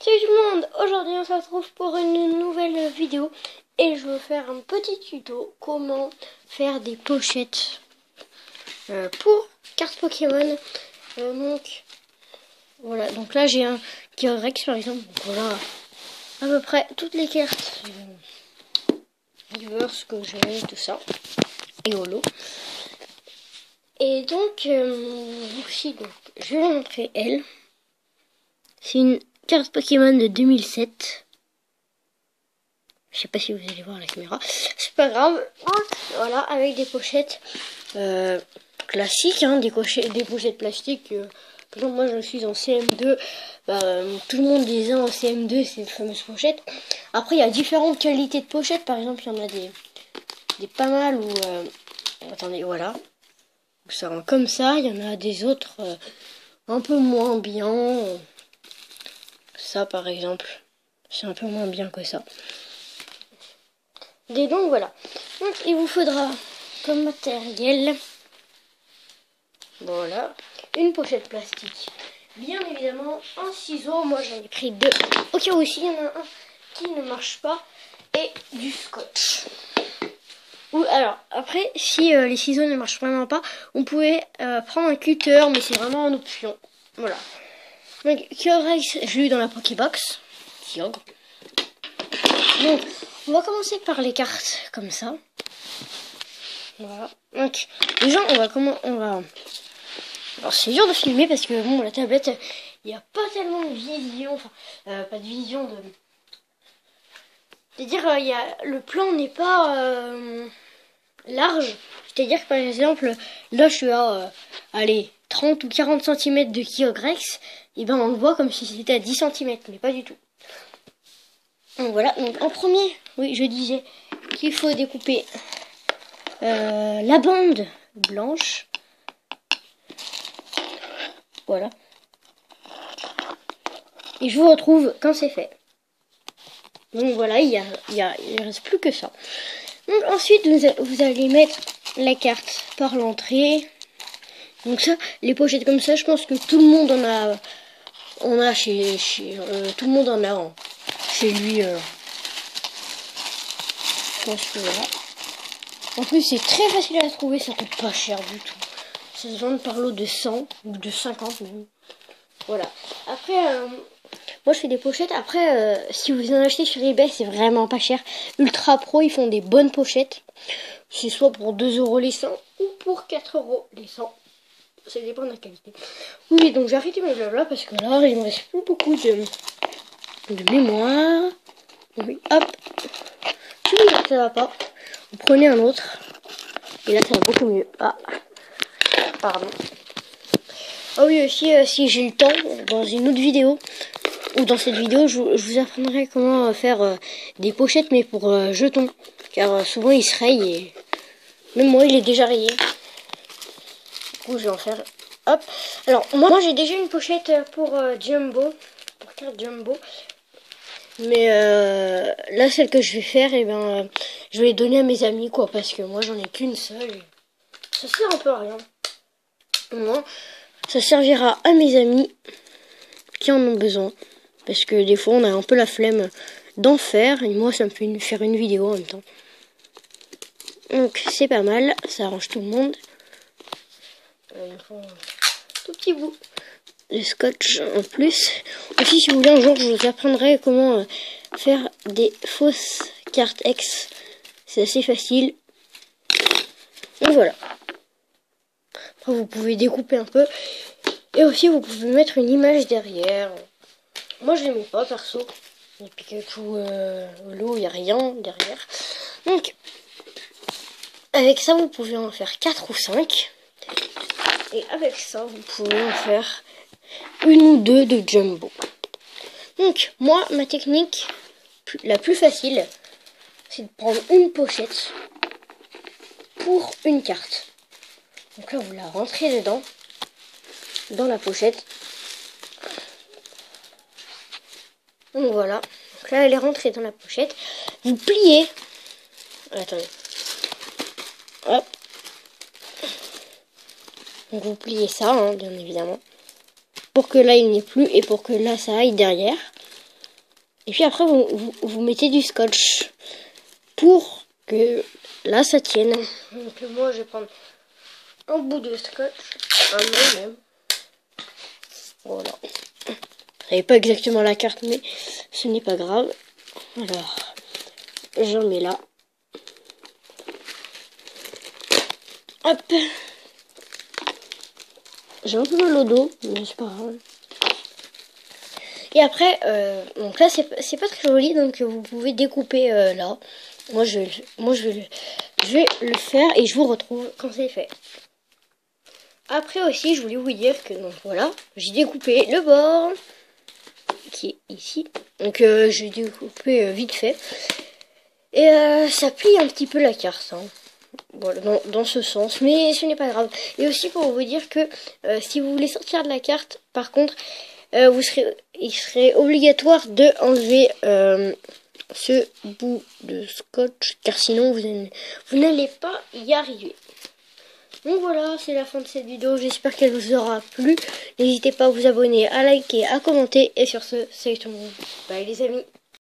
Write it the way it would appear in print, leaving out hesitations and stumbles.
Salut tout le monde, aujourd'hui on se retrouve pour une nouvelle vidéo et je veux faire un petit tuto comment faire des pochettes pour cartes Pokémon. Donc voilà, donc là j'ai un Kyogrex par exemple, donc voilà à peu près toutes les cartes diverses que j'ai, tout ça, et holo. Et donc aussi, donc, je vais vous montrer elle. C'est une carte Pokémon de 2007. Je sais pas si vous allez voir la caméra. C'est pas grave. Voilà, avec des pochettes classiques, hein, des pochettes plastiques. Par exemple, moi je suis en CM2. Tout le monde les a en CM2, ces fameuses pochettes. Après, il y a différentes qualités de pochettes. Par exemple, il y en a des pas mal où... attendez, voilà. Ça rend comme ça. Il y en a des autres un peu moins bien. Ça, par exemple, c'est un peu moins bien que ça. Et donc voilà. Donc il vous faudra comme matériel, voilà, une pochette plastique. Bien évidemment, un ciseau. Moi j'en ai pris deux. Au cas où aussi il y en a un qui ne marche pas. Et du scotch. Ou alors après, si les ciseaux ne marchent vraiment pas, on pouvait prendre un cutter, mais c'est vraiment en option. Voilà. Donc Kyogrex, je l'ai eu dans la Pokébox. Kyogre. Donc on va commencer par les cartes comme ça. Voilà. Donc déjà on va. Alors c'est dur de filmer parce que bon, la tablette, il n'y a pas tellement de vision, enfin pas de vision de. C'est-à-dire le plan n'est pas large. C'est-à-dire que par exemple là je suis à allez 30 ou 40 cm de Kyogrex, et ben on le voit comme si c'était à 10 cm, mais pas du tout. Donc voilà, donc en premier, oui je disais qu'il faut découper la bande blanche. Voilà. Et je vous retrouve quand c'est fait. Donc voilà, il reste plus que ça. Donc ensuite, vous allez mettre la carte par l'entrée. Donc ça, les pochettes comme ça, je pense que tout le monde en a. On a tout le monde en a chez lui. Je pense que voilà. En plus, c'est très facile à trouver, ça coûte pas cher du tout. Ça se vend par lot de 100 ou de 50 même. Voilà. Après, moi je fais des pochettes. Après, si vous en achetez sur eBay, c'est vraiment pas cher. Ultra Pro, ils font des bonnes pochettes. C'est soit pour 2 € les 100 ou pour 4 € les 100. Ça dépend de la qualité. Oui, donc j'ai arrêté mes blabla parce que là, il me reste plus beaucoup de mémoire. Oui, hop. Si ça va pas, vous prenez un autre. Et là, ça va beaucoup mieux. Ah, pardon. Ah oui, aussi, si j'ai le temps, dans une autre vidéo, ou dans cette vidéo, je vous apprendrai comment faire des pochettes, mais pour jetons. Car souvent, ils se rayent, et même moi, il est déjà rayé. Du coup, je vais en faire... Hop. Alors, moi j'ai déjà une pochette pour Jumbo, pour carte Jumbo. Mais là, celle que je vais faire, et je vais les donner à mes amis, quoi, parce que moi, j'en ai qu'une seule. Et ça sert un peu à rien. Non. Ça servira à mes amis qui en ont besoin. Parce que des fois, on a un peu la flemme d'en faire. Et moi, ça me fait faire une vidéo en même temps. Donc, c'est pas mal. Ça arrange tout le monde. Il faut un tout petit bout de scotch en plus. Aussi, si vous voulez, un jour, je vous apprendrai comment faire des fausses cartes X. C'est assez facile. Et voilà. Après, vous pouvez découper un peu. Et aussi, vous pouvez mettre une image derrière. Moi, je ne mets pas, perso. Il y a Pikachu, l'eau, il n'y a rien derrière. Donc, avec ça, vous pouvez en faire 4 ou 5. Et avec ça, vous pouvez en faire une ou deux de Jumbo. Donc, moi, ma technique la plus facile, c'est de prendre une pochette pour une carte. Donc là, vous la rentrez dedans, dans la pochette. Donc voilà. Donc là, elle est rentrée dans la pochette. Vous pliez. Attendez. Hop. Donc vous pliez ça, hein, bien évidemment. Pour que là, il n'y ait plus et pour que là, ça aille derrière. Et puis après, vous mettez du scotch pour que là, ça tienne. Donc moi, je vais prendre un bout de scotch, un bout même. Voilà. Vous savez pas exactement la carte, mais ce n'est pas grave. Alors, j'en mets là. Hop. J'ai un peu mal au dos, mais c'est pas grave. Et après, donc là, c'est pas très joli, donc vous pouvez découper là. Moi, je vais le faire et je vous retrouve quand c'est fait. Après aussi, je voulais vous dire que, donc voilà, j'ai découpé le bord qui est ici. Donc, j'ai découpé vite fait. Et ça plie un petit peu la carte, hein. Voilà, dans ce sens, mais ce n'est pas grave. Et aussi pour vous dire que si vous voulez sortir de la carte, par contre, il serait obligatoire de enlever ce bout de scotch, car sinon vous n'allez pas y arriver. Donc voilà, c'est la fin de cette vidéo, j'espère qu'elle vous aura plu. N'hésitez pas à vous abonner, à liker, à commenter, et sur ce, c'est tout le monde. Bye les amis.